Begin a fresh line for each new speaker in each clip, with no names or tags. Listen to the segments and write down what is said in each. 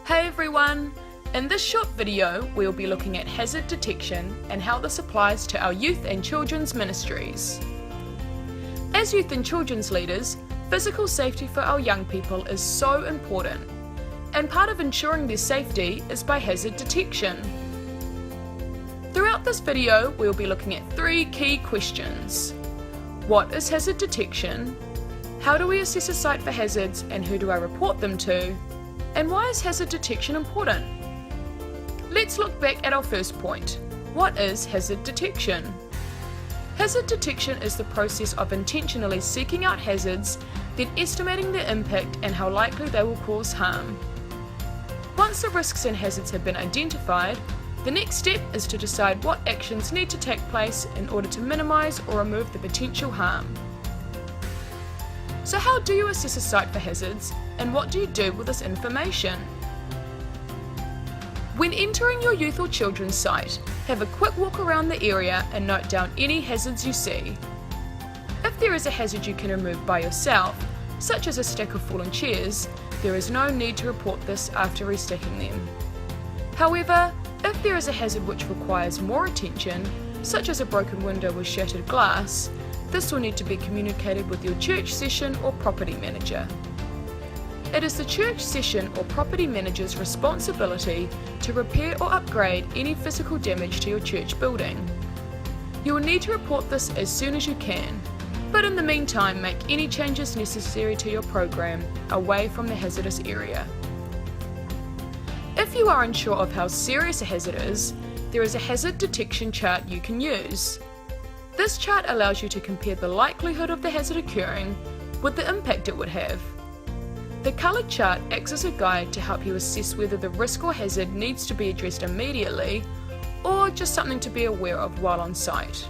Hey everyone! In this short video, we'll be looking at hazard detection and how this applies to our youth and children's ministries. As youth and children's leaders, physical safety for our young people is so important, and part of ensuring their safety is by hazard detection. Throughout this video, we'll be looking at 3 key questions. What is hazard detection? How do we assess a site for hazards and who do I report them to? And why is hazard detection important? Let's look back at our first point. What is hazard detection? Hazard detection is the process of intentionally seeking out hazards, then estimating their impact and how likely they will cause harm. Once the risks and hazards have been identified, the next step is to decide what actions need to take place in order to minimise or remove the potential harm. So how do you assess a site for hazards, and what do you do with this information? When entering your youth or children's site, have a quick walk around the area and note down any hazards you see. If there is a hazard you can remove by yourself, such as a stack of fallen chairs, there is no need to report this after restacking them. However, if there is a hazard which requires more attention, such as a broken window with shattered glass, this will need to be communicated with your church session or property manager. It is the church session or property manager's responsibility to repair or upgrade any physical damage to your church building. You will need to report this as soon as you can, but in the meantime make any changes necessary to your program away from the hazardous area. If you are unsure of how serious a hazard is, there is a hazard detection chart you can use. This chart allows you to compare the likelihood of the hazard occurring with the impact it would have. The coloured chart acts as a guide to help you assess whether the risk or hazard needs to be addressed immediately or just something to be aware of while on site.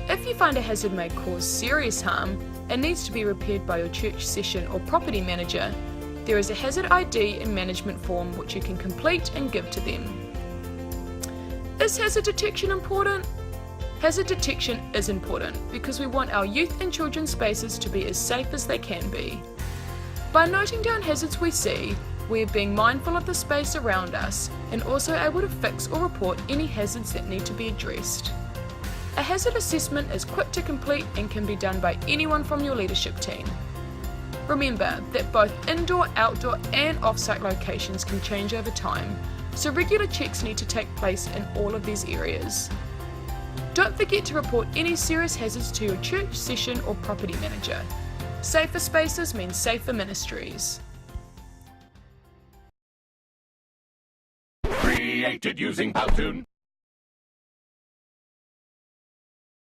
If you find a hazard may cause serious harm and needs to be repaired by your church session or property manager, there is a hazard ID and management form which you can complete and give to them. Is hazard detection important? Hazard detection is important because we want our youth and children's spaces to be as safe as they can be. By noting down hazards we see, we are being mindful of the space around us and also able to fix or report any hazards that need to be addressed. A hazard assessment is quick to complete and can be done by anyone from your leadership team. Remember that both indoor, outdoor and off-site locations can change over time, so regular checks need to take place in all of these areas. Don't forget to report any serious hazards to your church session or property manager. Safer spaces mean safer ministries.
Created using Powtoon.